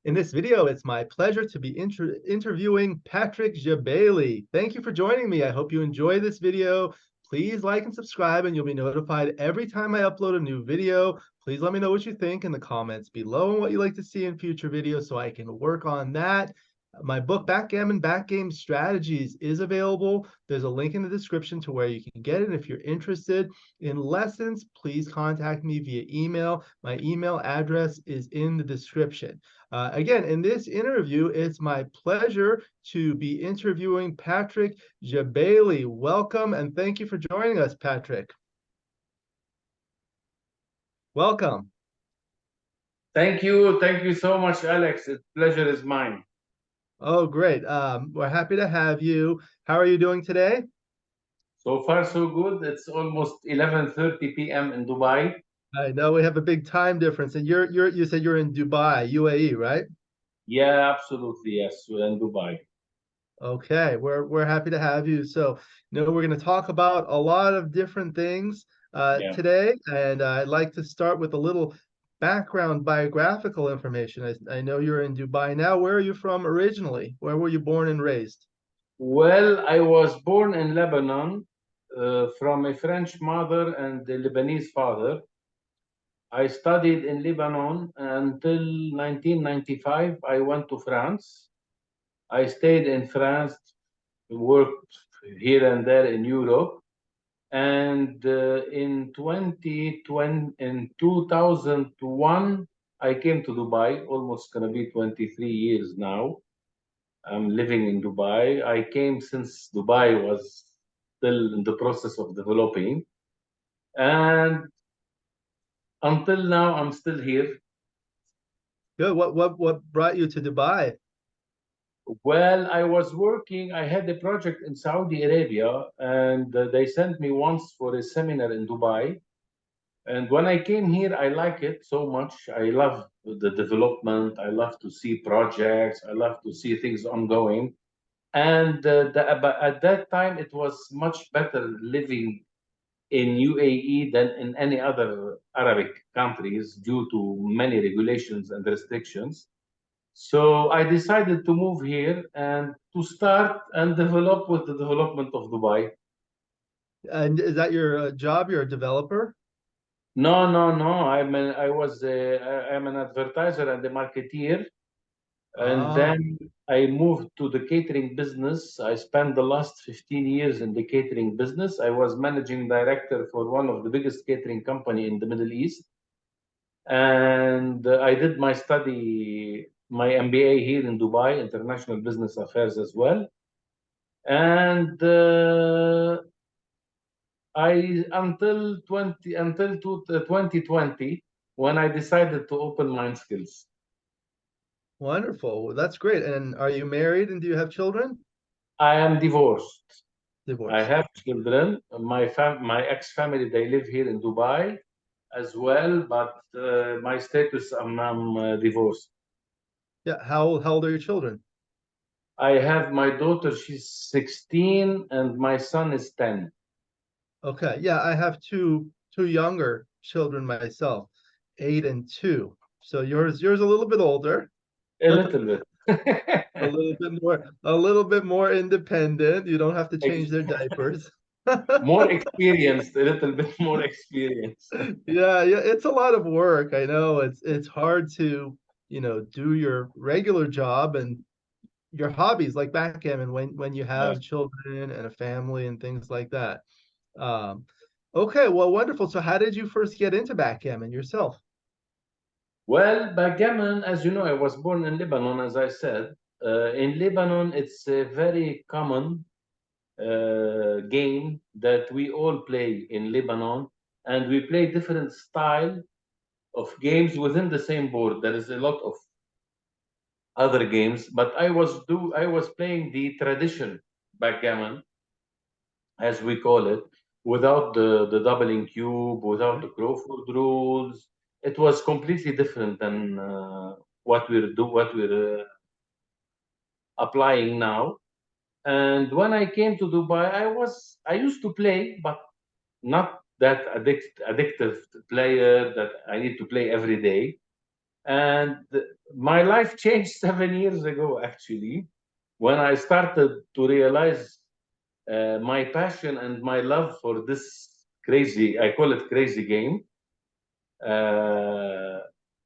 In this video, it's my pleasure to be interviewing Patrick Gebeili. Thank you for joining me. I hope you enjoy this video. Please like and subscribe, and you'll be notified every time I upload a new video. Please let me know what you think in the comments below and what you'd like to see in future videos so I can work on that. My book, Backgammon Backgame Strategies, is available. There's a link in the description to where you can get it. If you're interested in lessons, please contact me via email. My email address is in the description. Again, in this interview, it's my pleasure to be interviewing Patrick Gebeili. Welcome, and thank you for joining us, Patrick. Welcome. Thank you. Thank you so much, Alex. The pleasure is mine. Oh, great. We're happy to have you. How are you doing today? So far, so good. It's almost 11:30 p.m. in Dubai. I know we have a big time difference, and you said you're in Dubai, UAE, right? Yeah, absolutely. Yes, we're in Dubai. Okay, we're happy to have you. So, we're going to talk about a lot of different things Yeah. today, and I'd like to start with a little background biographical information. I know you're in Dubai now. Where are you from originally? Where were you born and raised? Well, I was born in Lebanon from a French mother and a Lebanese father. I studied in Lebanon until 1995. I went to France. I stayed in France, worked here and there in Europe. And in 2001, I came to Dubai, almost going to be 23 years now. I'm living in Dubai. I came since Dubai was still in the process of developing. And until now, I'm still here. Good. What brought you to Dubai? Well, I was working, I had a project in Saudi Arabia, and they sent me once for a seminar in Dubai. And when I came here, I like it so much. I love the development. I love to see projects. I love to see things ongoing. And but at that time, it was much better living in UAE than in any other Arabic countries due to many regulations and restrictions. So I decided to move here and to start and develop with the development of Dubai. And is that your job? You're a developer? No, no, no. I'm an advertiser and a marketeer. And Ah, then I moved to the catering business. I spent the last 15 years in the catering business. I was managing director for one of the biggest catering company in the Middle East. And I did my study, my MBA here in Dubai, International Business Affairs as well. And I until 2020 when I decided to open my skills. wonderful. Well, that's great. And are you married and do you have children? I am divorced. I Divorced. have children. My ex family, they live here in Dubai as well, but my status, I'm divorced. Yeah. How old are your children? I have my daughter, she's 16, and my son is 10. Okay. Yeah, I have two younger children myself, 8 and 2. So yours a little bit older, A a little bit. little bit more independent. You don't have to change Ex- their diapers. More experienced, a little bit more experienced. Yeah, it's a lot of work. I know it's hard to, do your regular job and your hobbies like backgammon when you Yeah. have children and a family and things like that. Um, okay, well, wonderful. So how did you first get into backgammon yourself? Well, backgammon, as you know, I was born in Lebanon, as I said. In Lebanon, it's a very common game that we all play in Lebanon, and we play different style of games within the same board. There is a lot of other games, but I was playing the tradition backgammon, as we call it, without the doubling cube, without the Crawford rules. It was completely different than what we're applying now. And when I came to Dubai, I used to play, but not that addictive player that I need to play every day. And my life changed 7 years ago, actually, when I started to realize my passion and my love for this crazy, I call it crazy game. Uh,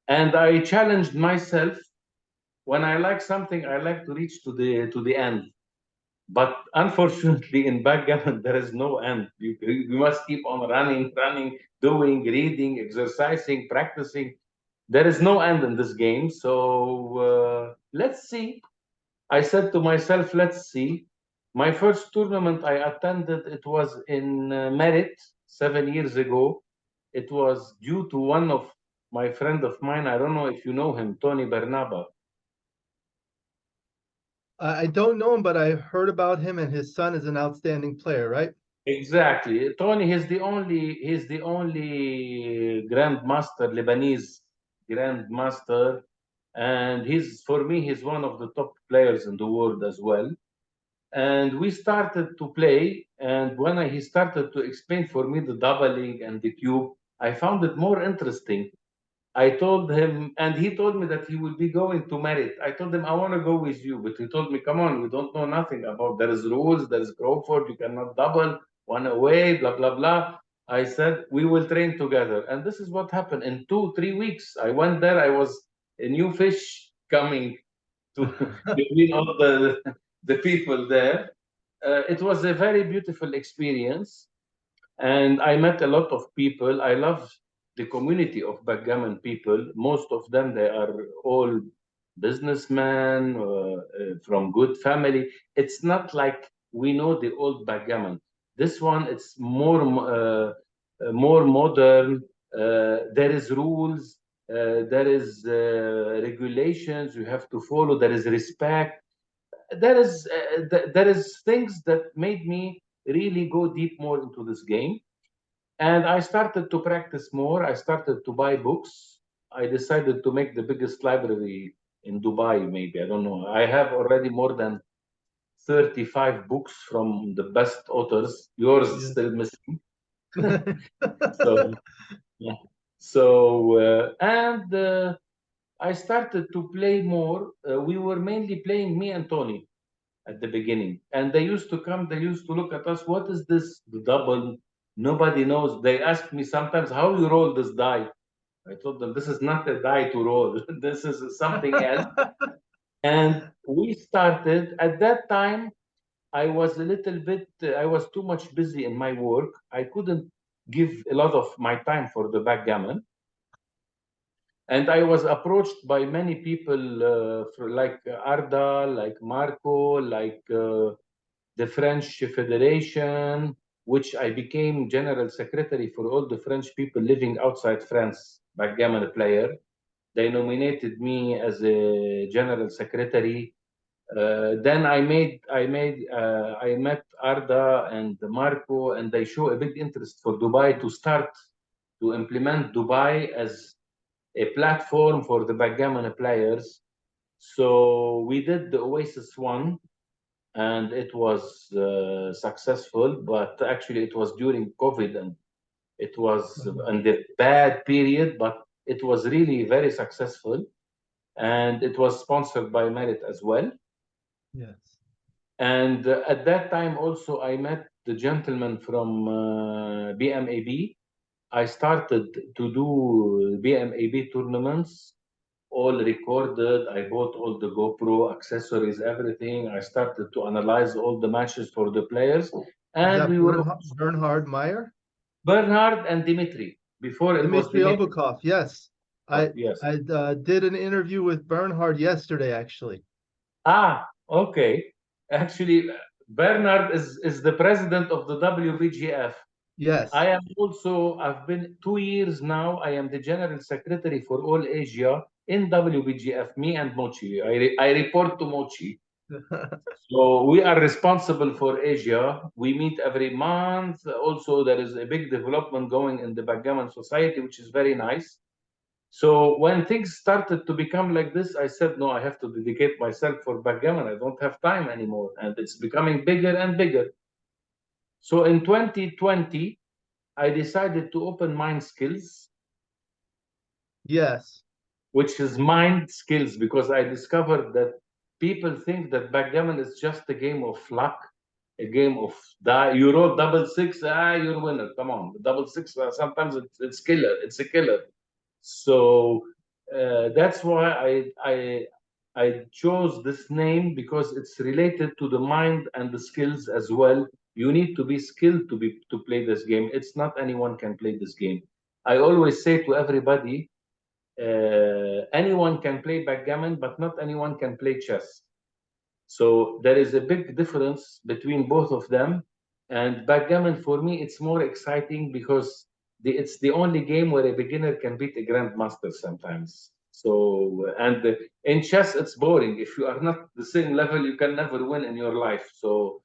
and I challenged myself. When I like something, I like to reach to the end. But unfortunately, in backgammon, there is no end. You must keep on running, doing, reading, exercising, practicing. There is no end in this game. So let's see. I said to myself, let's see. My first tournament I attended, it was in Merit 7 years ago. It was due to one of my friend of mine. I don't know if you know him, Tony Bernaba. I don't know him, but I heard about him, and his son is an outstanding player, right? Exactly. Tony, he's the only grandmaster, Lebanese grandmaster, and he's for me he's one of the top players in the world as well. And we started to play, and when he started to explain for me the doubling and the cube, I found it more interesting. I told him, and he told me that he will be going to Merit. I told him I want to go with you, but he told me, "Come on, you don't know nothing about. There is rules. There is Crawford. You cannot double one away. Blah blah blah." I said we will train together, and this is what happened. In 2 3 weeks, I went there. I was a new fish coming to between all the people there. It was a very beautiful experience, and I met a lot of people. I love the community of backgammon people. Most of them, they are all businessmen from good family. It's not like we know the old backgammon. This one, it's more modern. There is rules. There is regulations you have to follow. There is respect. There is things that made me really go deep more into this game, and I started to practice more. I started to buy books. I decided to make the biggest library in Dubai, maybe. I don't know. I have already more than 35 books from the best authors. Yours is Yeah. still missing. So, yeah. And I started to play more. We were mainly playing me and Tony at the beginning. And they used to come, they used to look at us, what is this? The double? Nobody knows. They asked me sometimes, how you roll this die? I told them, this is not a die to roll. This is something else. And we started, at that time, I was a little bit, I was too much busy in my work. I couldn't give a lot of my time for the backgammon. And I was approached by many people like Arda, like Marco, like the French Federation, which I became general secretary for all the French people living outside France, backgammon player. They nominated me as a general secretary. Then I met Arda and Marco, and they show a big interest for Dubai to start to implement Dubai as a platform for the backgammon players. So we did the Oasis one, and it was successful. But actually, it was during COVID, and it was in the bad period, but it was really very successful, and it was sponsored by Merit as well. Yes. And at that time, also, I met the gentleman from BMAB. I started to do BMAB tournaments, all recorded. I bought all the GoPro accessories, everything. I started to analyze all the matches for the players. Is And that we were Bernhard Meyer? Bernhard and Dimitri. Before it was Dmitry Dimitri. Obukov, yes. Oh, I yes. I did an interview with Bernhard yesterday, actually. Ah, okay. Actually, Bernard is the president of the WBGF. Yes. I am also, I've been 2 years now, I am the general secretary for all Asia in WBGF, me and Mochi. I report to Mochi. So we are responsible for Asia. We meet every month. Also, there is a big development going in the Backgammon Society, which is very nice. So when things started to become like this, I said, no, I have to dedicate myself for backgammon. I don't have time anymore. And it's becoming bigger and bigger. So in 2020, I decided to open Mind Skills. Yes. which is mind skills, because I discovered that people think that backgammon is just a game of luck, a game of die. You roll double six, you're a winner. Come on, double six. Sometimes it's killer. It's a killer. So that's why I chose this name, because it's related to the mind and the skills as well. You need to be skilled to play this game. It's not anyone can play this game. I always say to everybody, anyone can play backgammon, but not anyone can play chess. So there is a big difference between both of them. And backgammon for me, it's more exciting because it's the only game where a beginner can beat a grandmaster sometimes. So, and in chess, it's boring. If you are not the same level, you can never win in your life. So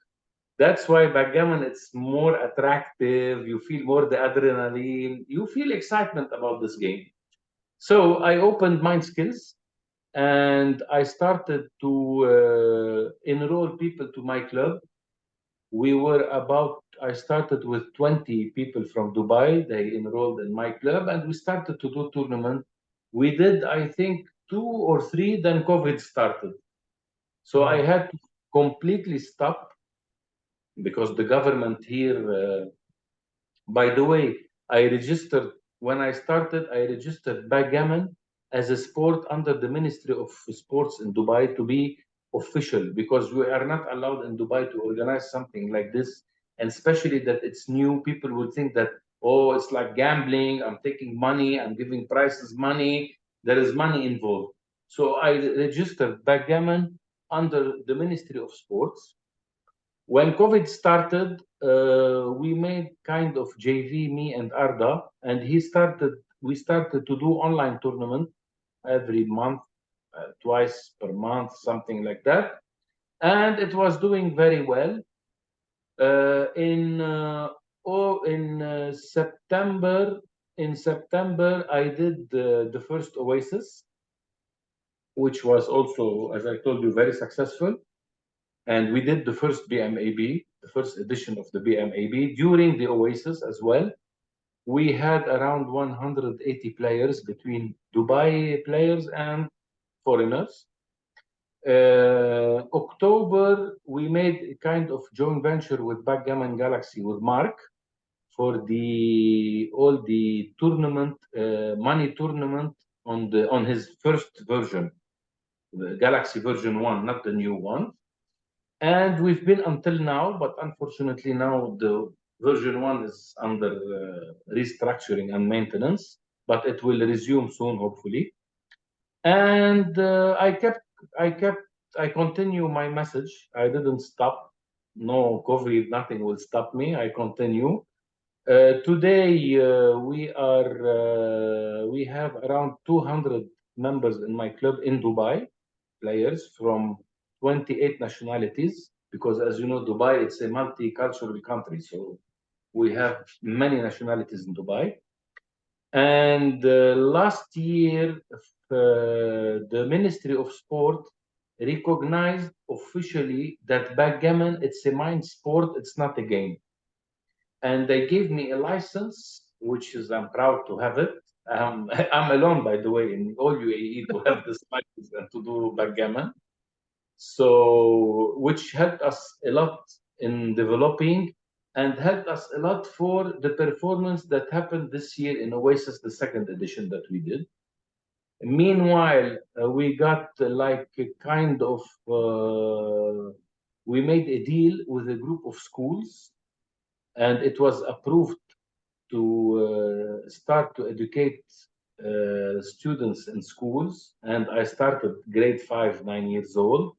that's why backgammon, it's more attractive. You feel more the adrenaline. You feel excitement about this game. So I opened Mind Skills, and I started to enroll people to my club. I started with 20 people from Dubai. They enrolled in my club, and we started to do tournament. We did, I think, two or three, then COVID started. So I had to completely stop because the government here, by the way, when I started, I registered backgammon as a sport under the Ministry of Sports in Dubai to be official, because we are not allowed in Dubai to organize something like this. And especially that it's new, people would think that, oh, it's like gambling, I'm taking money, I'm giving prizes money, there is money involved. So I registered backgammon under the Ministry of Sports. When COVID started, we made kind of JV, me and Arda, and we started to do online tournament every month, twice per month, something like that. And it was doing very well. In September, I did the first Oasis, which was also, as I told you, very successful. And we did the first BMAB, the first edition of the BMAB during the Oasis as well. We had around 180 players between Dubai players and foreigners. October, we made a kind of joint venture with Backgammon Galaxy with Mark for all the tournament, money tournament on his first version, the Galaxy version 1, not the new one. And we've been until now, but unfortunately now the version 1 is under restructuring and maintenance, but it will resume soon, hopefully. And I continue my message. I didn't stop. No COVID, nothing will stop me. I continue. Today we have around 200 members in my club in Dubai, players from 28 nationalities, because as you know, Dubai, it's a multicultural country. So we have many nationalities in Dubai. And last year, the Ministry of Sport recognized officially that backgammon, it's a mind sport, it's not a game. And they gave me a license, which is, I'm proud to have it. I'm alone, by the way, in all UAE to have this license and to do backgammon. So, which helped us a lot in developing and helped us a lot for the performance that happened this year in Oasis, the second edition that we did. Meanwhile, we got like a kind of, we made a deal with a group of schools, and it was approved to start to educate students in schools. And I started grade 5, 9 years old.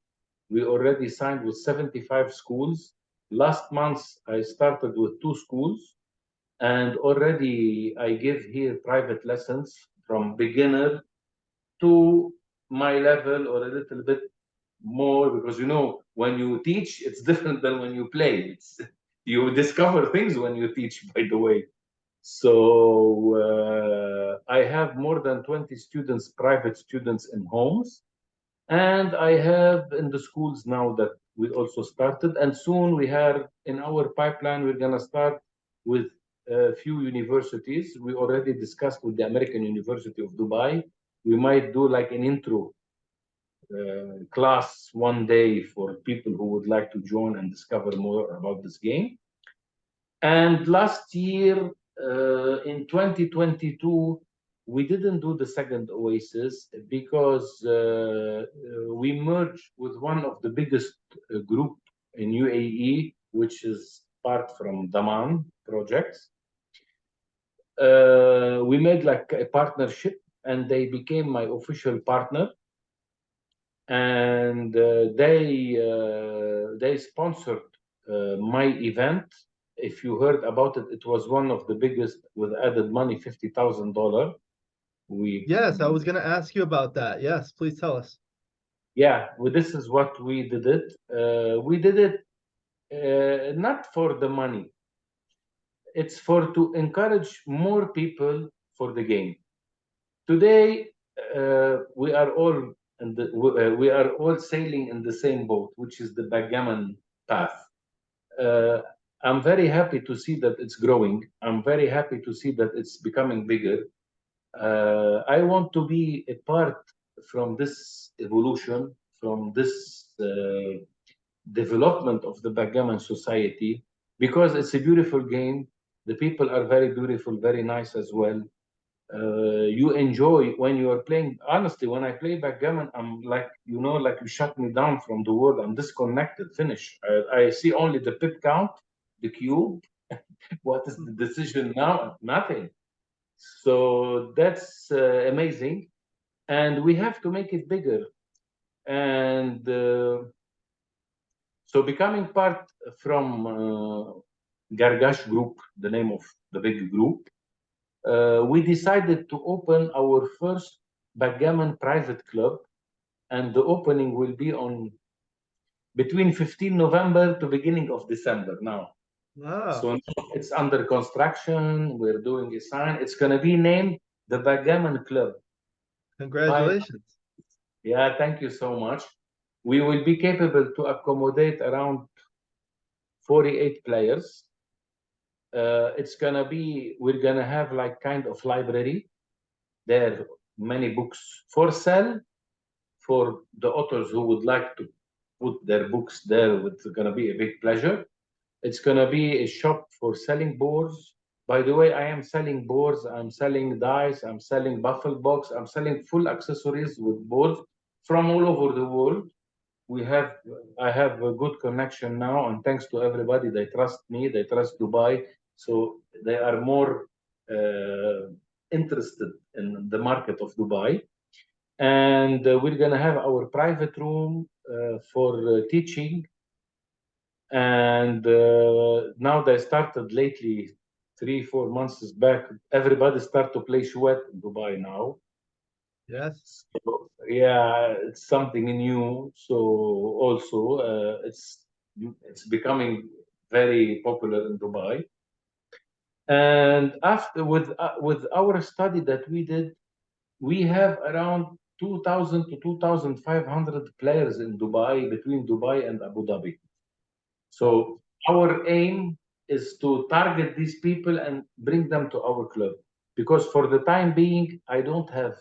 We already signed with 75 schools. Last month, I started with 2 schools, and already I give here private lessons from beginner to my level or a little bit more, because you know, when you teach, it's different than when you play. You discover things when you teach, by the way. So I have more than 20 students, private students in homes. And I have in the schools now that we also started. And soon we have in our pipeline, we're going to start with a few universities. We already discussed with the American University of Dubai. we might do like an intro class one day for people who would like to join and discover more about this game. And last year, in 2022, we didn't do the second Oasis because we merged with one of the biggest group in UAE, which is part from Daman projects. We made like a partnership, and they became my official partner. And they sponsored my event. If you heard about it, it was one of the biggest with added money, $50,000. Yes, I was going to ask you about that. Yes, please tell us. Yeah, well, this is what we did it. We did it not for the money. It's for to encourage more people for the game. Today, we are all we are all sailing in the same boat, which is the backgammon path. Uh, I'm very happy to see that it's growing. I'm very happy to see that it's becoming bigger. I want to be a part from this evolution, from this development of the backgammon society, because it's a beautiful game. The people are very beautiful, very nice as well. You enjoy when you are playing. Honestly, when I play backgammon, I'm like, like you shut me down from the world. I'm disconnected, finish. I see only the pip count, the cube. What is the decision now? Nothing. So that's amazing. And we have to make it bigger. And so becoming part from Gargash Group, the name of the big group, we decided to open our first backgammon private club, and the opening will be on between 15 November to beginning of December now. Wow. So it's under construction. We're doing a sign. It's going to be named the Backgammon Club. Congratulations. Yeah, thank you so much. We will be capable to accommodate around 48 players. It's going to be, we're going to have like kind of library. There are many books for sale for the authors who would like to put their books there. It's going to be a big pleasure. It's going to be a shop for selling boards. By the way, I am selling boards, I'm selling dice, I'm selling buffle box, I'm selling full accessories with boards from all over the world. I have a good connection now, and thanks to everybody, they trust me, they trust Dubai, so they are more interested in the market of Dubai. And we're going to have our private room for teaching. And now they started lately, 3-4 months back, everybody start to play chouette in Dubai now. Yes. So, yeah, it's something new. So also it's becoming very popular in Dubai. And after with our study that we did, we have around 2,000 to 2,500 players in Dubai, between Dubai and Abu Dhabi. So our aim is to target these people and bring them to our club. Because for the time being, I don't have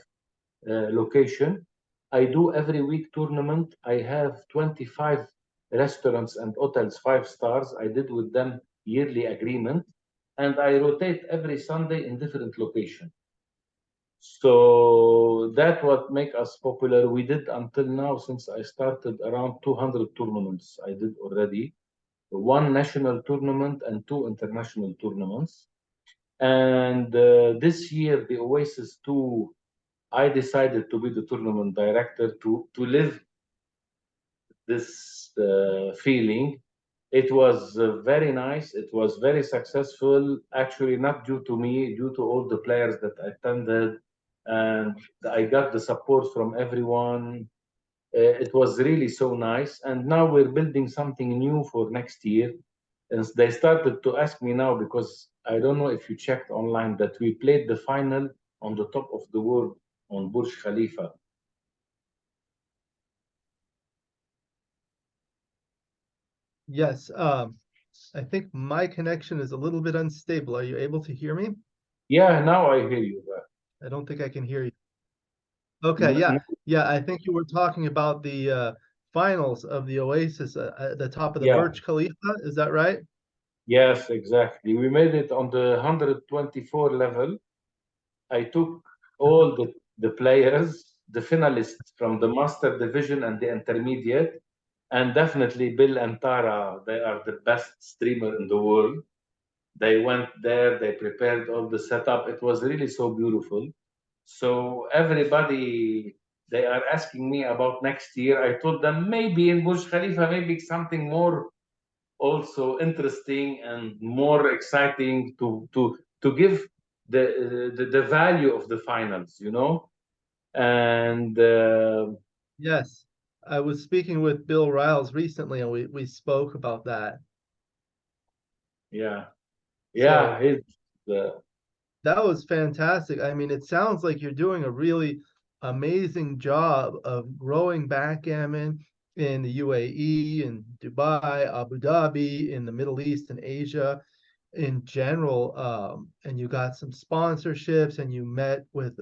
location. I do every week tournament. I have 25 restaurants and hotels, 5 stars. I did with them yearly agreement, and I rotate every Sunday in different location. So that what make us popular. We did until now, since I started, around 200 tournaments. I did already one national tournament and 2 international tournaments. And this year, the Oasis 2, I decided to be the tournament director to live this feeling. It was very nice. It was very successful. Actually, not due to me, due to all the players that attended, and I got the support from everyone. It was really so nice. And now we're building something new for next year. And they started to ask me now, because I don't know if you checked online, that we played the final on the top of the world on Burj Khalifa. Yes. I think my connection is a little bit unstable. Are you able to hear me? Yeah, now I hear you. I don't think I can hear you. Okay, yeah. I think you were talking about the finals of the Oasis at the top of the Yeah, Burj Khalifa. Is that right? yes, exactly. We made it on the 124 level. I took all the players, the finalists from the master division and the intermediate, and definitely Bill and Tara, they are the best streamer in the world. They went there, they prepared all the setup. It was really so beautiful. So everybody, they are asking me about next year. I told them maybe in Burj Khalifa, maybe something more also interesting and more exciting to give the value of the finals, you know. And Yes. I was speaking with Bill Riles recently, and we spoke about that. yeah, yeah, So it's that was fantastic. I mean, it sounds like you're doing a really amazing job of growing backgammon in the UAE, in Dubai, Abu Dhabi, in the Middle East and Asia in general. And you got some sponsorships, and you met with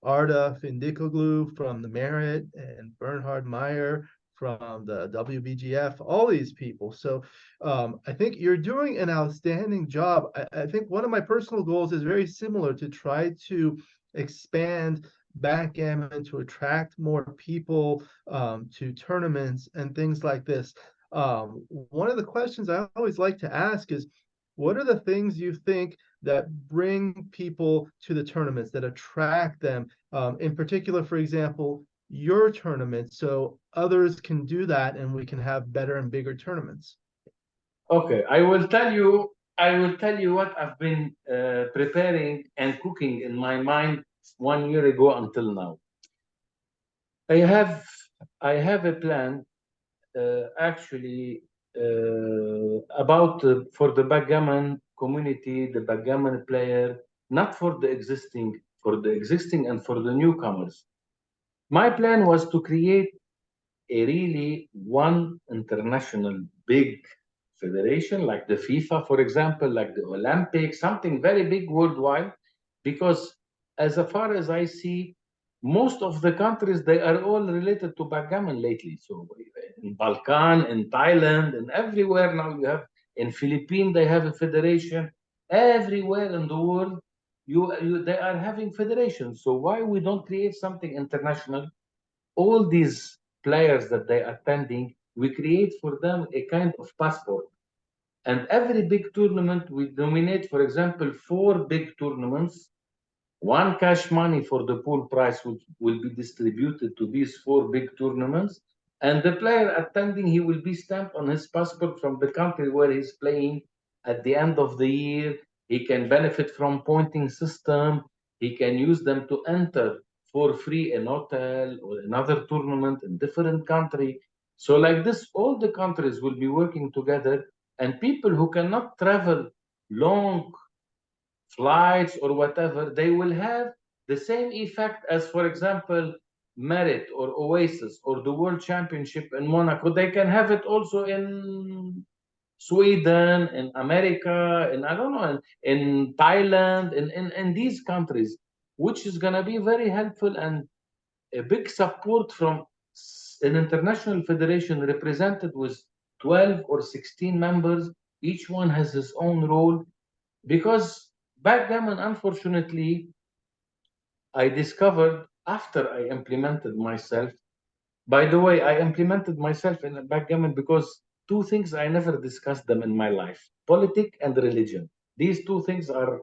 Arda Findikoglu from the Merit and Bernhard Meyer from the WBGF, all these people. So I think you're doing an outstanding job. I think one of my personal goals is very similar, to try to expand backgammon, to attract more people to tournaments and things like this. One of the questions I always like to ask is, what are the things you think that bring people to the tournaments, that attract them? In particular, for example, your tournament, so others can do that and we can have better and bigger tournaments. okay. I will tell you what I've been preparing and cooking in my mind 1 year ago until now. I have I have a plan actually about for the backgammon community, the backgammon player, not for the existing and for the newcomers. My plan was to create a really one international big federation like the FIFA, for example, like the Olympics, something very big worldwide, because as far as I see, most of the countries they are all related to backgammon lately. So in Balkan, in Thailand, and everywhere now you have in Philippines they have a federation. Everywhere in the world, they are having federations. So why we don't create something international? All these players that they are attending, we create for them a kind of passport. And every big tournament, we nominate, for example, four big tournaments. One cash money for the pool prize will be distributed to these four big tournaments. And the player attending, he will be stamped on his passport from the country where he's playing. At the end of the year, he can benefit from pointing system. He can use them to enter for free an hotel or another tournament in different country. So like this, all the countries will be working together, and people who cannot travel long flights or whatever, they will have the same effect as, for example, Merit or Oasis or the World Championship in Monaco. They can have it also in Sweden, in America, in I don't know, in Thailand, in these countries, which is gonna be very helpful and a big support from an international federation represented with 12 or 16 members. Each one has his own role, because backgammon, unfortunately, I discovered after I implemented myself. By the way, I implemented myself in backgammon because two things I never discussed them in my life: politics and religion. These two things are,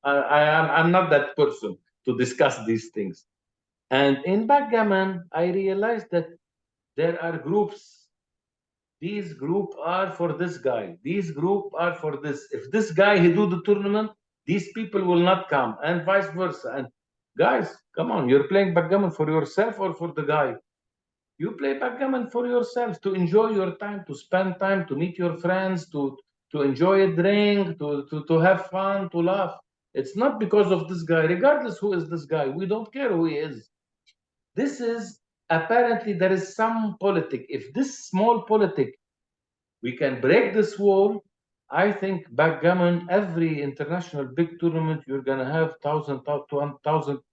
I'm not that person to discuss these things. And in backgammon, I realized that there are groups. These group are for this guy. These group are for this. If this guy he do the tournament, these people will not come, and vice versa. And guys, come on, you're playing backgammon for yourself or for the guy? You play backgammon for yourself, to enjoy your time, to spend time, to meet your friends, to enjoy a drink, to have fun, to laugh. It's not because of this guy, regardless who is this guy. We don't care who he is. This is apparently there is some politic. If this small politic we can break this wall, I think backgammon, every international big tournament, you're gonna have 1,000 to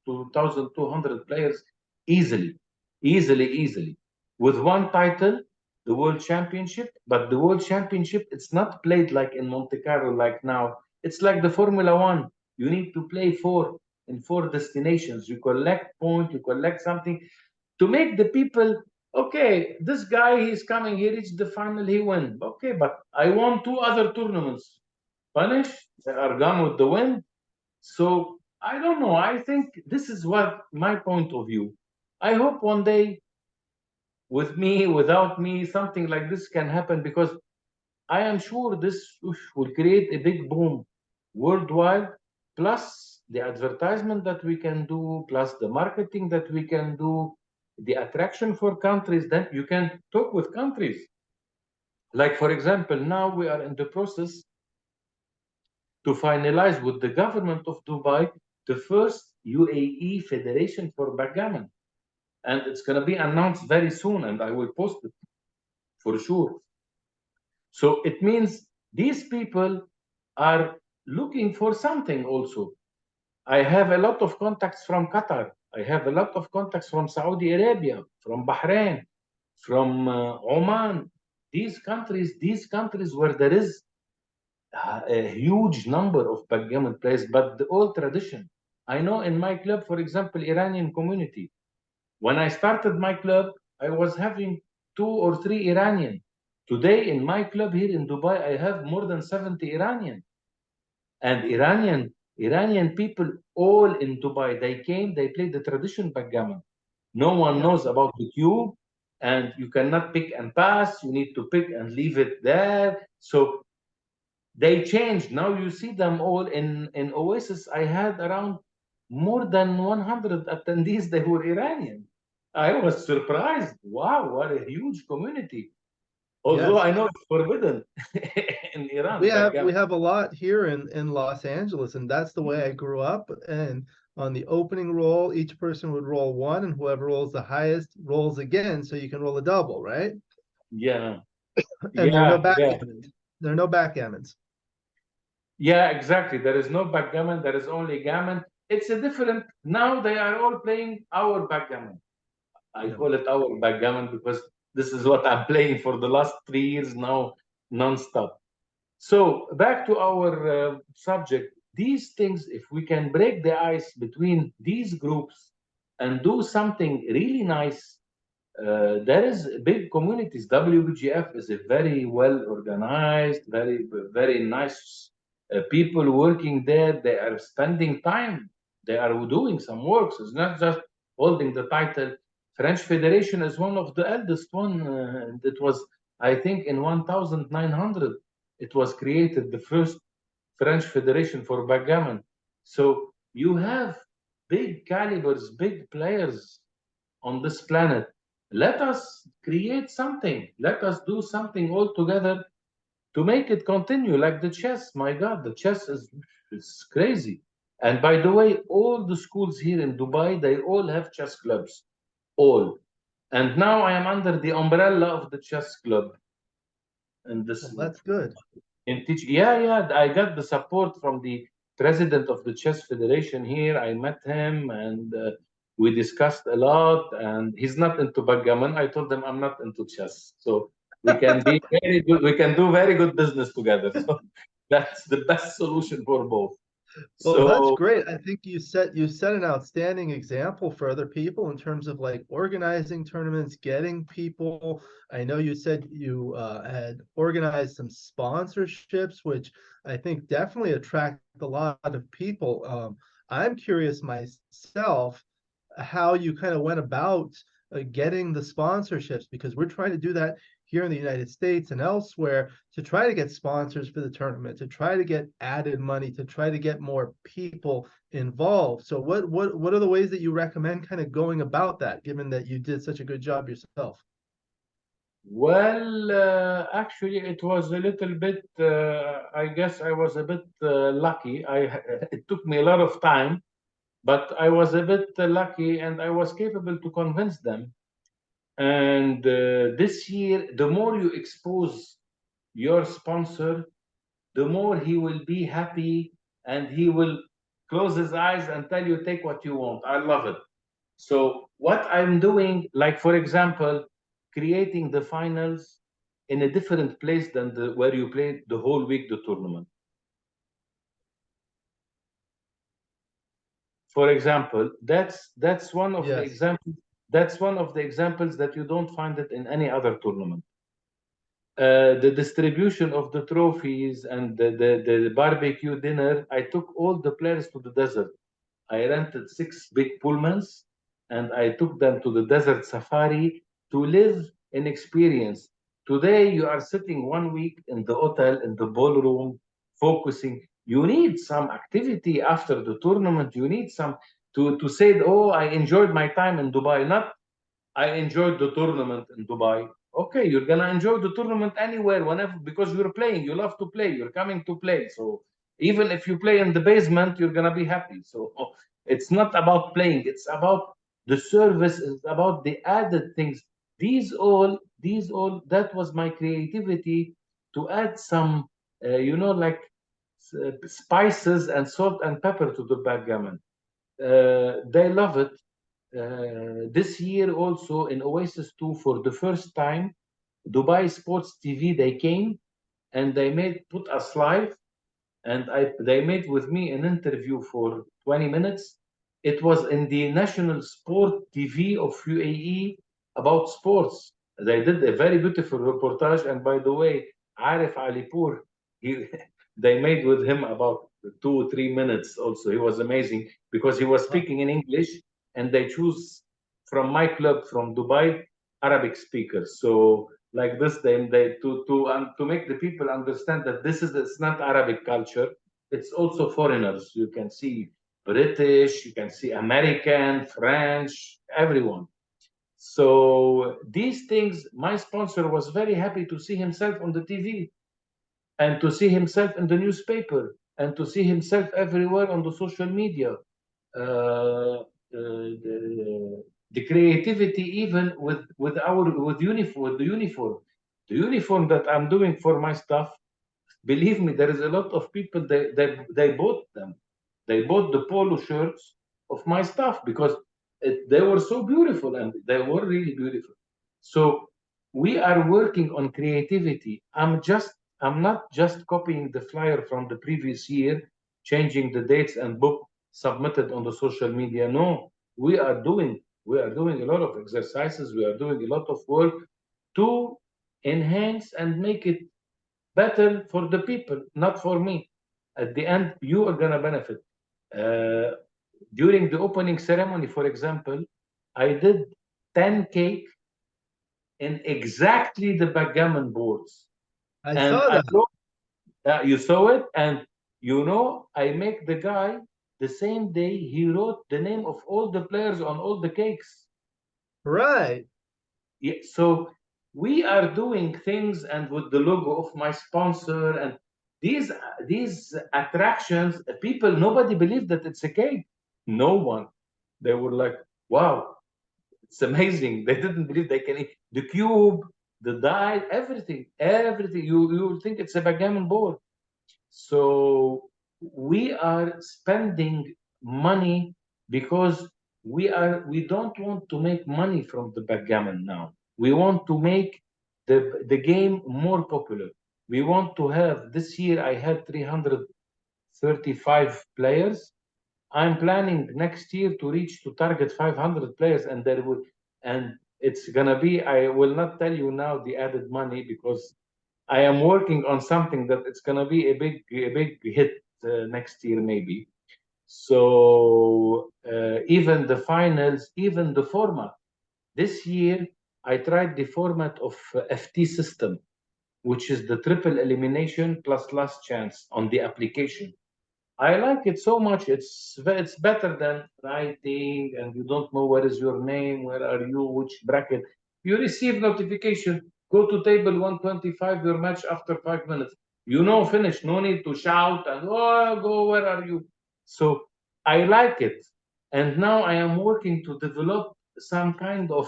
1,200 players easily, easily, with one title, the World Championship. But the World Championship, it's not played like in Monte Carlo like now. It's like the Formula One. You need to play in four destinations. You collect points, you collect something to make the people, okay, this guy, he's coming, he reached the final, he win. Okay, but I won two other tournaments. Punish, they are gone with the win. So I don't know. I think this is what my point of view. I hope one day, with me, without me, something like this can happen, because I am sure this will create a big boom worldwide, plus the advertisement that we can do, plus the marketing that we can do, the attraction for countries. Then you can talk with countries. Like, for example, now we are in the process to finalize with the government of Dubai the first UAE Federation for Backgammon. And it's going to be announced very soon, and I will post it for sure. So it means these people are looking for something also. I have a lot of contacts from Qatar. I have a lot of contacts from Saudi Arabia, from Bahrain, from Oman. These countries where there is a huge number of backgammon players, but the old tradition. I know in my club, for example, Iranian community. When I started my club, I was having two or three Iranian. Today in my club here in Dubai, I have more than 70 Iranian. And Iranian people all in Dubai, they came, they played the tradition backgammon. No one Yeah. knows about the cube, and you cannot pick and pass. You need to pick and leave it there. So they changed. Now you see them all in Oasis. I had around more than 100 attendees. They were Iranian. I was surprised. Wow, what a huge community. Although Yes. I know it's forbidden in We Iran, have backgammon. we have a lot here in Los Angeles, and that's the way I grew up. And on the opening roll, each person would roll one, and whoever rolls the highest rolls again, so you can roll a double, right? Yeah, And there are no yeah. backgammons. There are no backgammons. Yeah, exactly. There is no backgammon. There is only gammon. It's a different. Now they are all playing our backgammon. I Yeah. call it our backgammon because this is what I'm playing for the last 3 years now, non-stop. So back to our subject. These things, if we can break the ice between these groups and do something really nice, there is big communities. WBGF is a very well organized, very nice people working there. They are spending time. They are doing some works. It's not just holding the title. French Federation is one of the eldest one. It was, I think, in 1900. It was created, the first French Federation for backgammon. So you have big calibers, big players on this planet. Let us create something. Let us do something all together to make it continue, like the chess. My God, the chess is crazy. And by the way, all the schools here in Dubai, they all have chess clubs, all. And now I am under the umbrella of the chess club. And Well, this that's good. in teach. Yeah. I got the support from the president of the chess federation here. I met him, and we discussed a lot. And he's not into backgammon. I told him I'm not into chess, so we can be very good. We can do very good business together. So that's the best solution for both. Well, that's So great. I think you set an outstanding example for other people in terms of like organizing tournaments, getting people. I know you said you had organized some sponsorships, which I think definitely attract a lot of people. I'm curious myself how you kind of went about getting the sponsorships, because we're trying to do that here in the United States and elsewhere to try to get sponsors for the tournament, to try to get added money, to try to get more people involved. So what are the ways that you recommend kind of going about that, given that you did such a good job yourself? well, actually, it was a little bit. I guess I was a bit lucky. It took me a lot of time, but I was a bit lucky, and I was capable to convince them. And this year, the more you expose your sponsor, the more he will be happy, and he will close his eyes and tell you, take what you want. I love it. So what I'm doing, like for example, creating the finals in a different place than where you played the whole week the tournament. For example, that's one of the Yes. examples. That's one of the examples that you don't find it in any other tournament. The distribution of the trophies and the barbecue dinner, I took all the players to the desert. I rented 6 big Pullmans and I took them to the desert safari to live an experience. Today, you are sitting 1 week in the hotel, in the ballroom, focusing. You need some activity after the tournament. You need some to say, oh, I enjoyed my time in Dubai. Not I enjoyed the tournament in Dubai. Okay, you're gonna enjoy the tournament anywhere, whenever, because you're playing. You love to play. You're coming to play. So even if you play in the basement, you're gonna be happy. So it's not about playing. It's about the service. It's about the added things. These all. That was my creativity to add some, like spices and salt and pepper to the backgammon. They love it. This year also in Oasis 2, for the first time, Dubai Sports TV, they came and they put us live, and they made with me an interview for 20 minutes. It was in the national sport TV of UAE about sports. They did a very beautiful reportage, and by the way, Arif Alipur, he, they made with him about 2 or 3 minutes also. He was amazing because he was speaking in English, and they choose from my club from Dubai Arabic speakers. So like this, they to make the people understand that this is it's not Arabic culture. It's also foreigners. You can see British, you can see American, French, everyone. So these things, my sponsor was very happy to see himself on the TV and to see himself in the newspaper and to see himself everywhere on the social media. The creativity, even the uniform that I'm doing for my stuff. Believe me, there is a lot of people they bought them. They bought the polo shirts of my stuff because they were so beautiful and they were really beautiful. So we are working on creativity. I'm not just copying the flyer from the previous year, changing the dates and book submitted on the social media. No, we are doing a lot of exercises. We are doing a lot of work to enhance and make it better for the people, not for me. At the end, you are gonna benefit. Uh, During the opening ceremony, for example, I did 10 cake in exactly the backgammon boards. I And saw I that. wrote, you saw it, and I make the guy the same day he wrote the name of all the players on all the cakes. Right. Yeah, so we are doing things, and with the logo of my sponsor, and these attractions, people, nobody believed that it's a cake. No one. They were like, "Wow, it's amazing." They didn't believe they can eat the cube, the die, everything. You will think it's a backgammon board. So we are spending money because we don't want to make money from the backgammon now. We want to make the game more popular. We want to have this year I had 335 players. I'm planning next year to reach to target 500 players, and it's gonna be. I will not tell you now the added money because I am working on something that it's gonna be a big hit next year maybe. So even the finals, even the format. This year I tried the format of FT system, which is the triple elimination plus last chance on the application. I like it so much. It's better than writing, and you don't know where is your name, where are you, which bracket. You receive notification. Go to table 125. Your match after 5 minutes. Finish. No need to shout and go. Where are you? So I like it, and now I am working to develop some kind of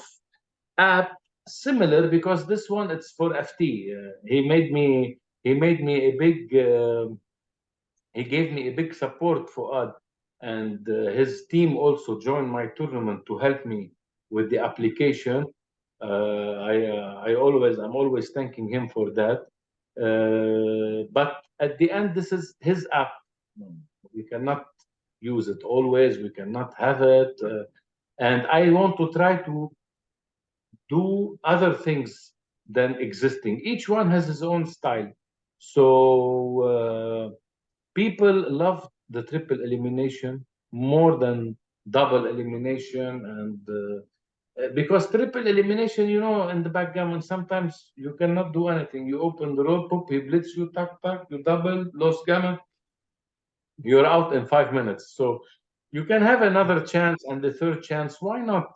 app similar because this one it's for FT. He made me a big. He gave me a big support for Ad, and his team also joined my tournament to help me with the application. I'm always thanking him for that. But at the end, this is his app. We cannot use it always. We cannot have it. And I want to try to do other things than existing. Each one has his own style. So people love the triple elimination more than double elimination, and because triple elimination, in the backgammon, sometimes you cannot do anything. You open the road, pop, he blitz you, tuck, tuck, you double, lost gammon, you're out in 5 minutes. So you can have another chance and the third chance. Why not?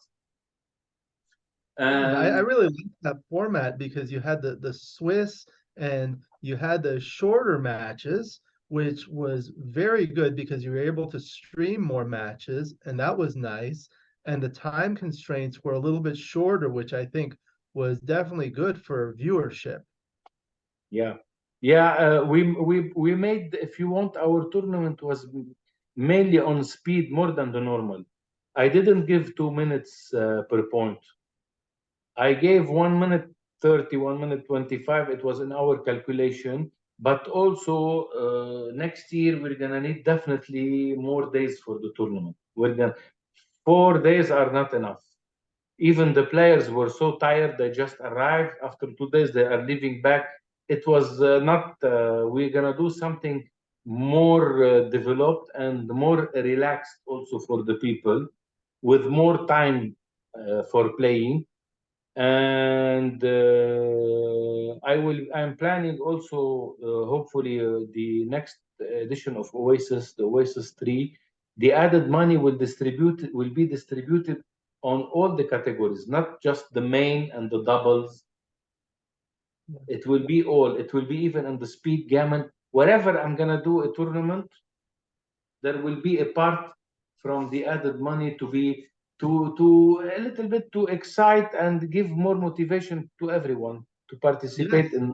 Yeah, I And really like that format because you had the Swiss and you had the shorter matches, which was very good because you were able to stream more matches, and that was nice. And the time constraints were a little bit shorter, which I think was definitely good for viewership. yeah, yeah, we made, if you want, our tournament was mainly on speed more than the normal. I didn't give 2 minutes per point. I gave 1 minute 30, 1 minute 25. It was in our calculation. But also, next year, we're going to need definitely more days for the tournament. 4 days are not enough. Even the players were so tired, they just arrived. After 2 days, they are leaving back. It was not, we're going to do something more developed and more relaxed also for the people with more time for playing. And I'm planning also, hopefully, the next edition of Oasis, the Oasis 3, the added money will be distributed on all the categories, not just the main and the doubles. It will be all. It will be even in the speed gammon. Wherever I'm gonna do a tournament, there will be a part from the added money to be to a little bit to excite and give more motivation to everyone to participate Yes. in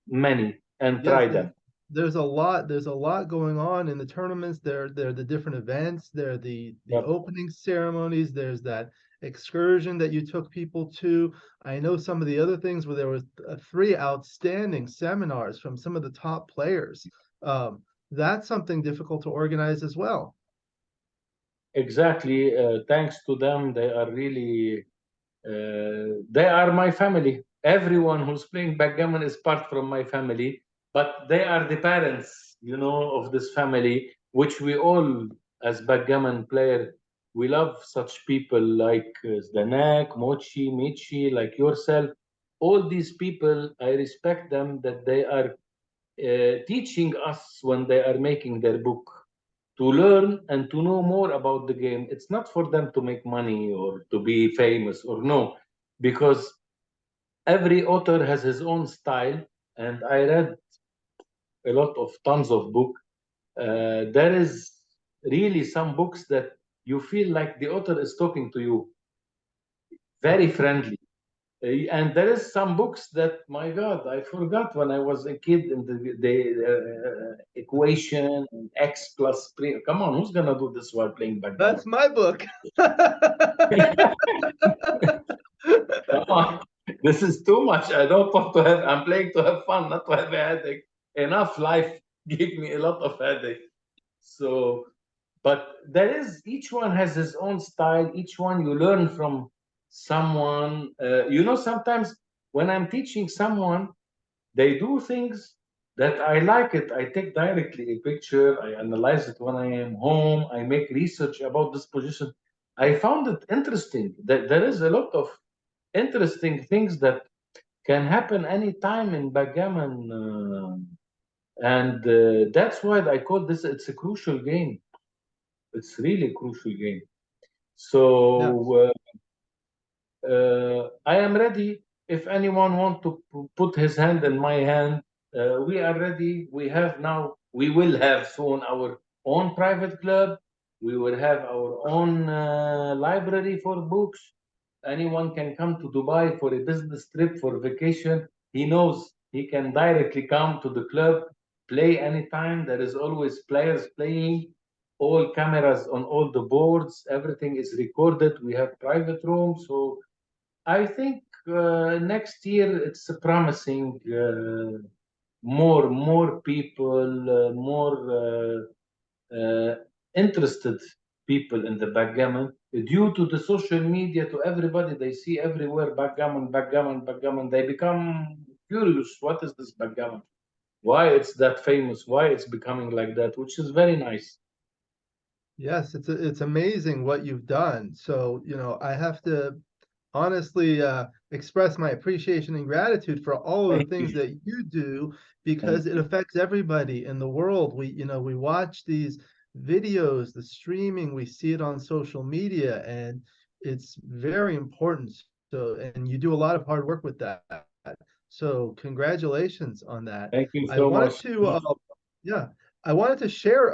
many and Yes, try them. there's a lot going on in the tournaments. There are the different events, there are the Yep. opening ceremonies, there's that excursion that you took people to. I know some of the other things where there was three outstanding seminars from some of the top players. That's something difficult to organize as well. Exactly. Thanks to them, they are really they are my family. Everyone who's playing backgammon is part from my family, but they are the parents, of this family, which we all, as backgammon player, we love such people like Zdenek, Mochi, Michi, like yourself. All these people, I respect them that they are teaching us when they are making their book to learn and to know more about the game. It's not for them to make money or to be famous or no, because every author has his own style. And I read a lot of tons of book. There is really some books that you feel like the author is talking to you, very friendly. And there is some books that, my God, I forgot when I was a kid in the equation and x plus 3. Come on, who's gonna do this while playing backgammon? That's my book. Come on, this is too much. I don't want to have. I'm playing to have fun, not to have a headache. Enough life gave me a lot of headache. So, but there is, each one has his own style. Each one you learn from someone. Sometimes when I'm teaching someone, they do things that I like it. I take directly a picture. I analyze it when I am home. I make research about this position. I found it interesting that there is a lot of interesting things that can happen anytime in backgammon, and that's why I call this. It's a crucial game. It's really a crucial game. Yes. So I am ready. If anyone want to put his hand in my hand, we are ready. We will have soon our own private club. We will have our own library for books. Anyone can come to Dubai for a business trip, for vacation. He knows he can directly come to the club, play anytime. There is always players playing. all cameras on all the boards, everything is recorded. We have private rooms. So I think next year it's promising. More people, interested people in the backgammon due to the social media. To everybody, they see everywhere backgammon, backgammon, backgammon. They become curious. What is this backgammon? Why it's that famous? Why it's becoming like that? Which is very nice. Yes, it's amazing what you've done. So, I have to honestly express my appreciation and gratitude for all of Thank the things you. that you do Thank because it you. affects everybody in the world. We watch these videos, the streaming, we see it on social media, and it's very important. So, and you do a lot of hard work with that. So, congratulations on that. Thank you I so wanted much. to, yeah, I wanted to share,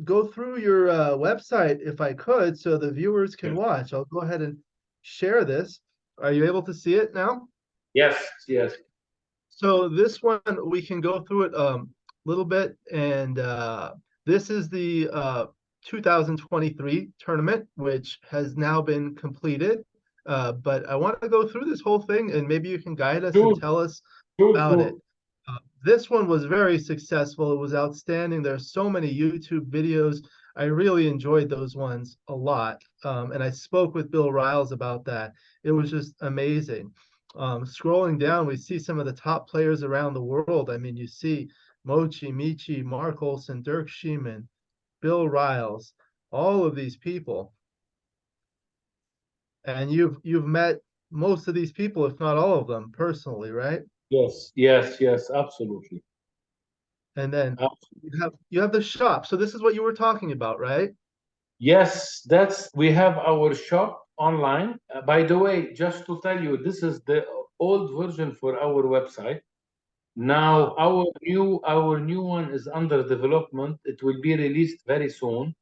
go through your website if I could, so the viewers can watch. I'll go ahead and share this. Are you able to see it now? Yes, yes. So this one, we can go through it a little bit, and this is the 2023 tournament, which has now been completed. But I want to go through this whole thing, and maybe you can guide us and Sure, tell us sure, about sure. it. This one was very successful. It was outstanding. There's so many YouTube videos. I really enjoyed those ones a lot. And I spoke with Bill Riles about that. It was just amazing. Scrolling down, we see some of the top players around the world. I mean, you see Mochi, Michi, Mark Olson, Dirk Sheeman, Bill Riles, all of these people. And you've met most of these people, if not all of them, personally, right? Yes, yes, yes, absolutely. And then Absolutely. you have the shop. So this is what you were talking about, right? Yes, we have our shop online. By the way, just to tell you, this is the old version for our website. Now Ah, our new one is under development. It will be released very soon.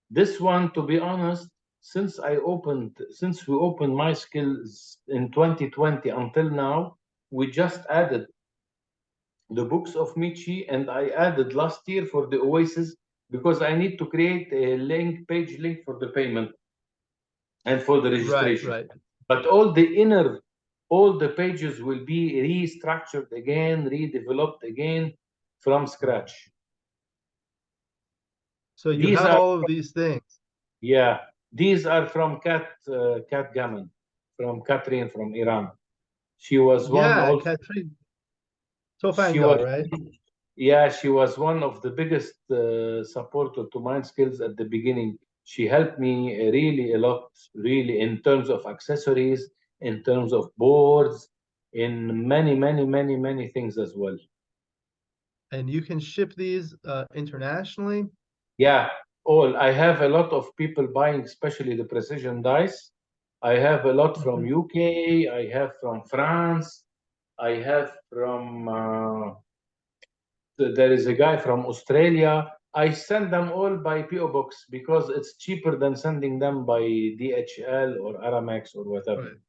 This one, to be honest, since we opened my skills in 2020 until now, we just added the books of Michi, and I added last year for the Oasis because I need to create a page link for the payment and for the right, registration. right. But all the pages will be restructured again, redeveloped again from scratch. So you These have are, all of these things. yeah, these are from Cat Gammon, from Catherine from Iran. She was one Yeah, also. Catherine She was, Tofangdar, right? yeah, she was one of the biggest supporter to Mind Skills at the beginning. She helped me really a lot, really, in terms of accessories, in terms of boards, in many, many, many, many things as well. And you can ship these internationally. Yeah, all. I have a lot of people buying, especially the precision dice. I have a lot from Mhm. UK. I have from France. I have from there is a guy from Australia. I send them all by PO box because it's cheaper than sending them by DHL or Aramex or whatever.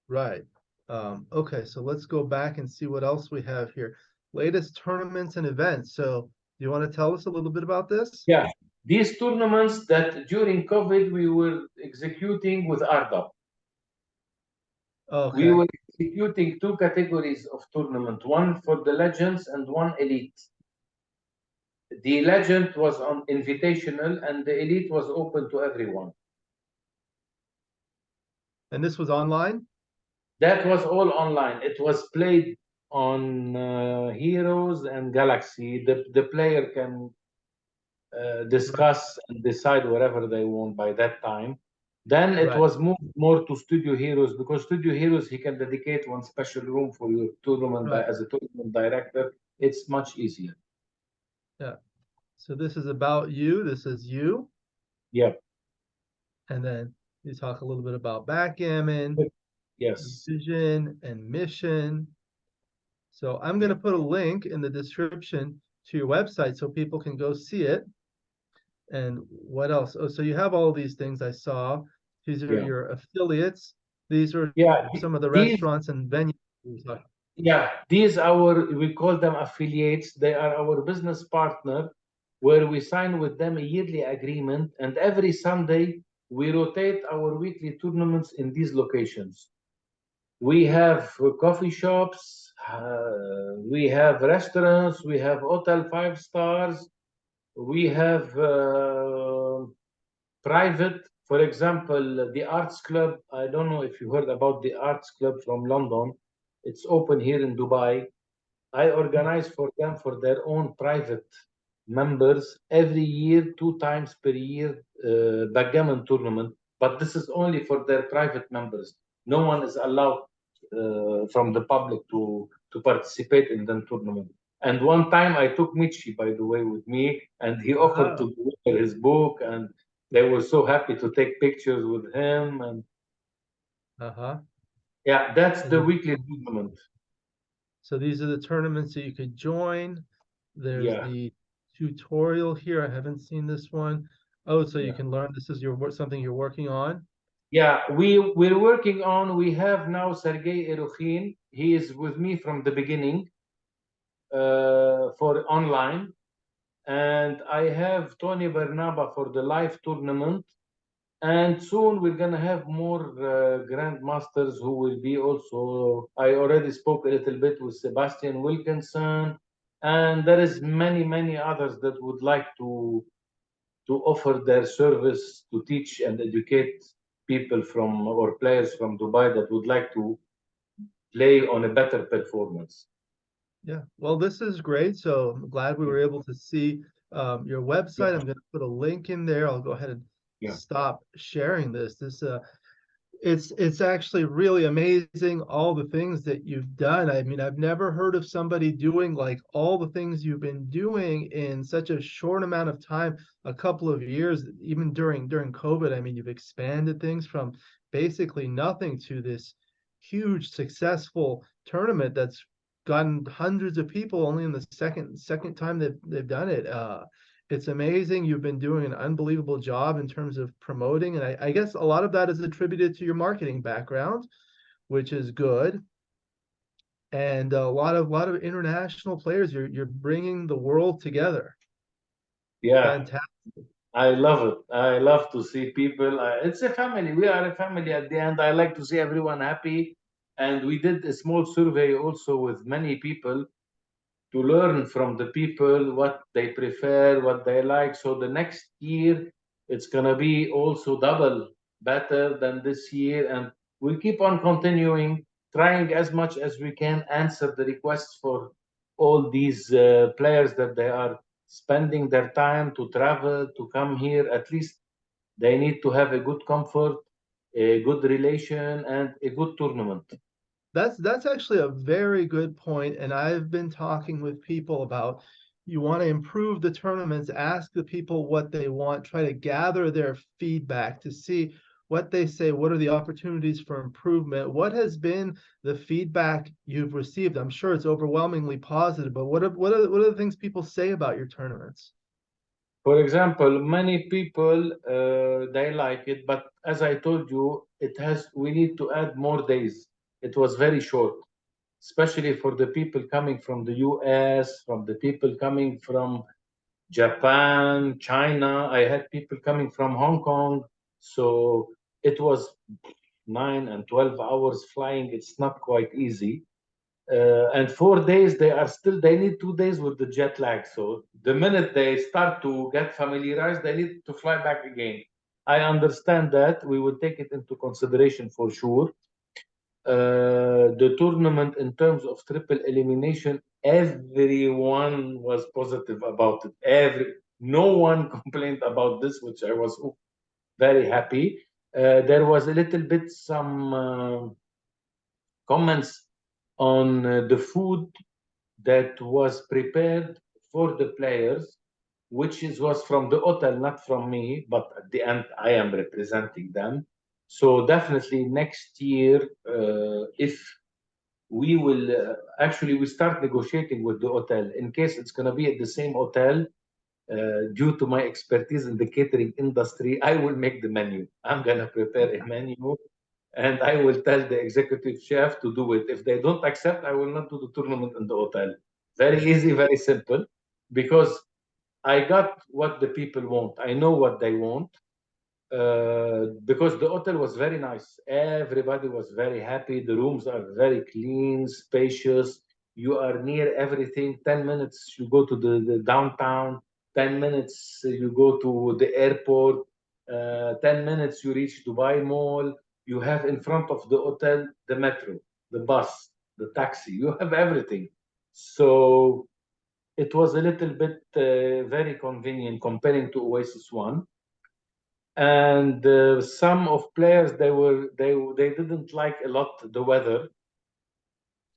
Right, right. Okay, so let's go back and see what else we have here. Latest tournaments and events. So do you want to tell us a little bit about this? Yeah, these tournaments that during COVID we were executing with Arda. We Okay. were executing two categories of tournament, one for the legends and one elite. The legend was on invitational and the elite was open to everyone. And this was online? That was all online. It was played on Heroes and Galaxy. The player can Right, discuss and decide whatever they want by that time. Then it right. was moved more to Studio Heroes because Studio Heroes he can dedicate one special room for your tournament Right. as a tournament director. It's much easier. Yeah. So this is about you. This is you. Yeah. And then you talk a little bit about backgammon, Yes. vision, and mission. So I'm going Yeah. to put a link in the description to your website so people can go see it. And what else? Oh, so you have all these things I saw. These are Yeah. your affiliates. These are Yeah. some of the These restaurants and venues. Yeah, these our we call them affiliates. They are our business partner. where we sign with them a yearly agreement, and every Sunday we rotate our weekly tournaments in these locations. We have coffee shops, we have restaurants, we have hotel 5 stars, we have private. For example, the Arts Club. I don't know if you heard about the Arts Club from London. It's open here in Dubai. I organize for them for their own private members every year, 2 times per year, backgammon tournament. But this is only for their private members. No one is allowed from the public to participate in the tournament. And one time I took Michi, by the way, with me, and he offered Wow. to deliver his book, and they were so happy to take pictures with him. And Uh-huh. yeah, that's the And weekly tournament. so these are the tournaments that you could join. There's Yeah, the tutorial here. I haven't seen this one. Oh, so you yeah. can learn this is something you're working on. Yeah, we're working on. We have now Sergey Erokhin. He is with me from the beginning for online, and I have Tony Bernaba for the live tournament. And soon we're gonna have more grandmasters who will be also. I already spoke a little bit with Sebastian Wilkinson, and there is many others that would like to offer their service to teach and educate people from or players from Dubai that would like to play on a better performance. Yeah. Well, this is great. So I'm glad we were able to see your website. Yeah, I'm going to put a link in there. I'll go ahead and yeah, stop sharing this. It's actually really amazing all the things that you've done. I mean, I've never heard of somebody doing like all the things you've been doing in such a short amount of time, a couple of years, even during COVID. I mean, you've expanded things from basically nothing to this huge successful tournament that's gotten hundreds of people only in the second time that they've done it. It's amazing. You've been doing an unbelievable job in terms of promoting, and I guess a lot of that is attributed to your marketing background, which is good. And a lot of international players. You're bringing the world together. yeah. Fantastic. I love it. I love to see people. It's a family. We are a family at the end. I like to see everyone happy. And we did a small survey also with many people to learn from the people what they prefer, what they like. So the next year it's gonna be also double better than this year, and we keep on continuing, trying as much as we can answer the requests for all these players that they are spending their time to travel to come here. At least they need to have a good comfort, a good relation, and a good tournament. That's actually a very good point, and I've been talking with people about you want to improve the tournaments, ask the people what they want, try to gather their feedback to see what they say, what are the opportunities for improvement, what has been the feedback you've received. I'm sure it's overwhelmingly positive, but what are the things people say about your tournaments? For example, many people they like it, but as I told you, it has we need to add more days. It was very short, especially for the people coming from the US, from the people coming from Japan, China. I had people coming from Hong Kong, so it was 9 and 12 hours flying. It's not quite easy. And 4 days they need 2 days with the jet lag, so the minute they start to get familiarized they need to fly back again. I understand that. We will take it into consideration for sure. The tournament in terms of triple elimination, everyone was positive about it. No one complained about this, which I was very happy. There was a little bit some comments on the food that was prepared for the players, which was from the hotel, not from me, but at the end, I am representing them. So definitely next year, if we will actually we start negotiating with the hotel in case it's going to be at the same hotel. Due to my expertise in the catering industry, I will make the menu. I'm going to prepare a menu and I will tell the executive chef to do it. If they don't accept, I will not do the tournament in the hotel. Very easy, very simple, because I got what the people want. I know what they want. Because the hotel was very nice. Everybody was very happy. The rooms are very clean, spacious. You are near everything. 10 minutes, you go to the downtown. 10 minutes, you go to the airport. 10 minutes, you reach Dubai Mall. You have in front of the hotel the metro, the bus, the taxi. You have everything. So it was a little bit very convenient comparing to Oasis 1. And some of players, they didn't like a lot the weather.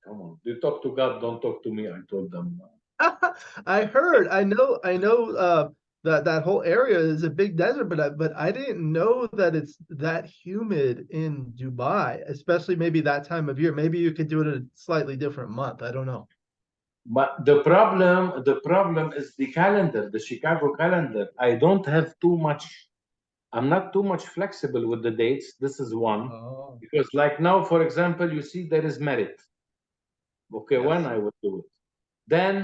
Come on, you talk to God, don't talk to me, I told them. I heard, I know that that whole area is a big desert, but I didn't know that it's that humid in Dubai, especially maybe that time of year. Maybe you could do it in a slightly different month. I don't know. But the problem is the calendar, the Chicago calendar. I don't have too much, I'm not too much flexible with the dates. This is one. Oh, Because like now, for example, you see there is Merit. Okay, when yes. I will do it. Then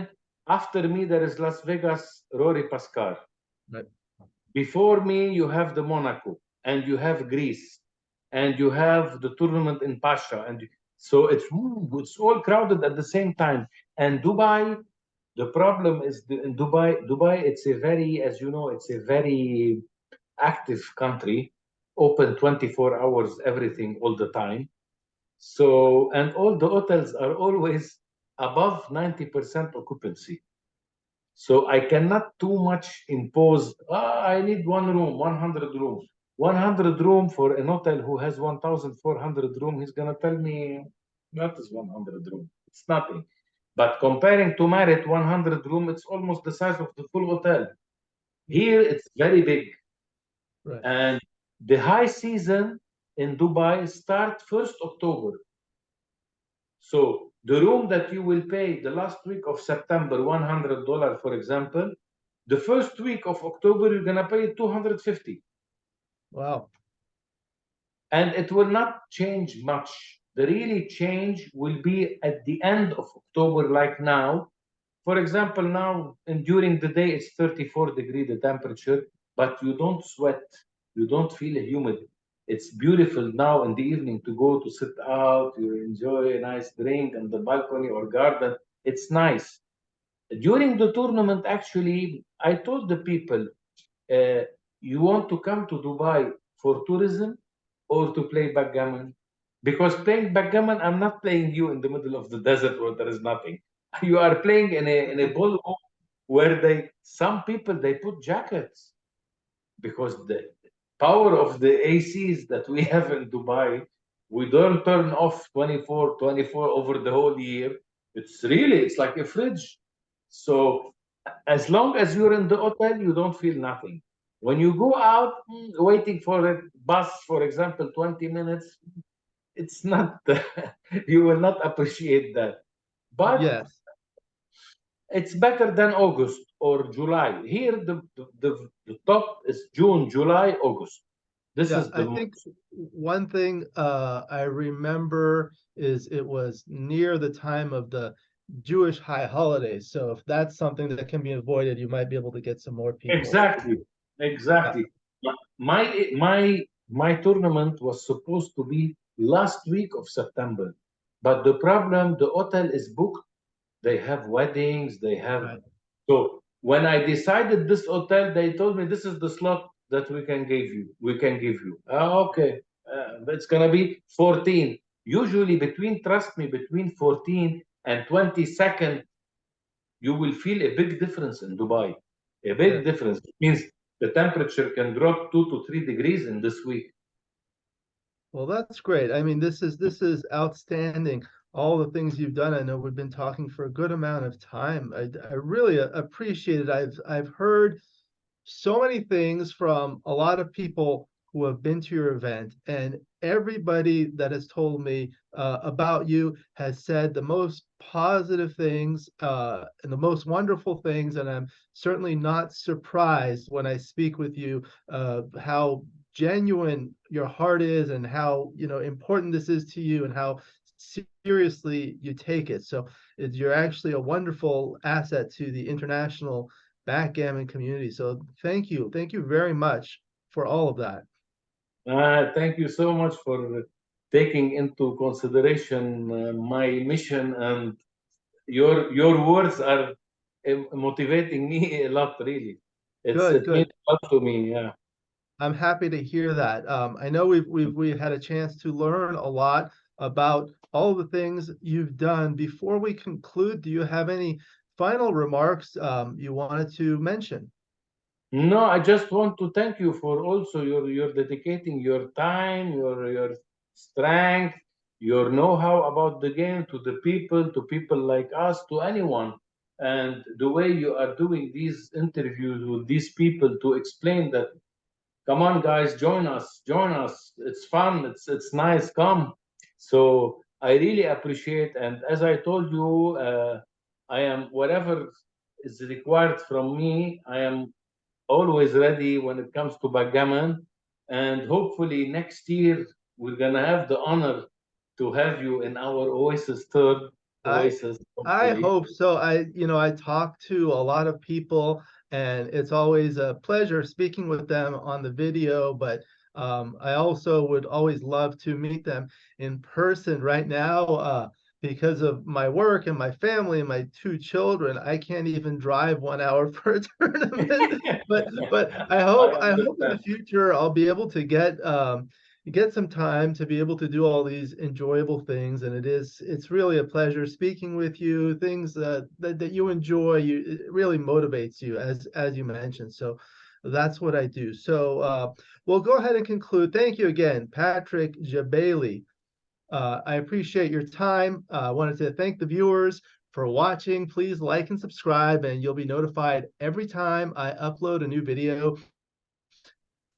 after me, there is Las Vegas, Rory Pascar. Right. Before me, you have the Monaco, and you have Greece, and you have the tournament in Pasha, and so it's all crowded at the same time. And Dubai, the problem is in Dubai, it's a very, as you know, it's a very active country, open 24 hours, everything all the time. So, and all the hotels are always above 90% occupancy. So I cannot too much impose, I need one room, 100 rooms. 100 room for an hotel who has 1,400 room, he's going to tell me, that is 100 room. It's nothing. But comparing to Marriott 100 room, it's almost the size of the full hotel. Here, it's very big. Right. And the high season in Dubai start 1st October. So the room that you will pay the last week of September, $100, for example, the first week of October, you're going to pay 250. Wow. And it will not change much. The really change will be at the end of October, like now. For example, now and during the day, it's 34-degree, the temperature, but you don't sweat. You don't feel humid. It's beautiful now in the evening to go to sit out, you enjoy a nice drink on the balcony or garden. It's nice. During the tournament, actually, I told the people, uh, you want to come to Dubai for tourism or to play backgammon? Because playing backgammon, I'm not playing you in the middle of the desert where there is nothing. You are playing in a ballroom where some people they put jackets because the power of the ACs that we have in Dubai, we don't turn off 24 over the whole year. It's like a fridge. So as long as you're in the hotel, you don't feel nothing. When you go out, waiting for a bus, for example, 20 minutes, it's not, you will not appreciate that. But Yes. it's better than August or July. Here, the top is June, July, August. This Yeah, is the I think one thing I remember is it was near the time of the Jewish high holidays. So if that's something that can be avoided, you might be able to get some more people. exactly, Yeah, exactly. My tournament was supposed to be last week of September, but the problem, the hotel is booked. They have weddings. They have right. so when I decided this hotel, they told me this is the slot that we can give you. We can give you. Okay, it's gonna be 14. Usually trust me, between 14 and 22nd, you will feel a big difference in Dubai. A big Sure. difference. It means the temperature can drop 2 to 3 degrees in this week. Well, that's great. I mean, this is outstanding. All the things you've done. I know we've been talking for a good amount of time. I really appreciate it. I've heard so many things from a lot of people who have been to your event, and everybody that has told me about you has said the most positive things and the most wonderful things. And I'm certainly not surprised when I speak with you how genuine your heart is and how important this is to you and how seriously you take it. So you're actually a wonderful asset to the international backgammon community. So thank you. Thank you very much for all of that. Thank you so much for taking into consideration my mission, and your words are motivating me a lot. Really, Good, it means good. a lot to me. Yeah. I'm happy to hear that. I know we've had a chance to learn a lot about all the things you've done. Before we conclude, do you have any final remarks you wanted to mention? No, I just want to thank you for also your dedicating your time, your strength, your know-how about the game to people like us, to anyone. And the way you are doing these interviews with these people to explain that, come on guys, join us. It's fun, it's nice, come. So I really appreciate, and as I told you, I am whatever is required from me, I am always ready when it comes to backgammon. And hopefully next year we're gonna have the honor to have you in our Oasis third I Oasis, I hopefully. hope so. I talk to a lot of people, and it's always a pleasure speaking with them on the video, but I also would always love to meet them in person. Right now, because of my work and my family and my two children, I can't even drive 1 hour for a tournament. But I I hope in the understand. future I'll be able to get some time to be able to do all these enjoyable things. And it's really a pleasure speaking with you. Things that you enjoy, it really motivates you, as you mentioned. So that's what I do. So we'll go ahead and conclude. Thank you again, Patrick Gebeili. I appreciate your time. I wanted to thank the viewers for watching. Please like and subscribe, and you'll be notified every time I upload a new video.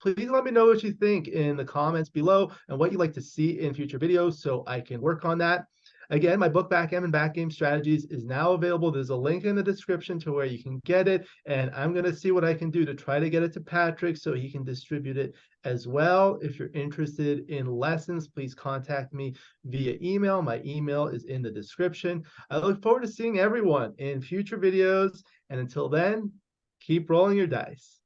Please let me know what you think in the comments below and what you'd like to see in future videos so I can work on that. Again, my book, Backgammon Backgame Strategies, is now available. There's a link in the description to where you can get it, and I'm going to see what I can do to try to get it to Patrick so he can distribute it as well. If you're interested in lessons, please contact me via email. My email is in the description. I look forward to seeing everyone in future videos, and until then, keep rolling your dice.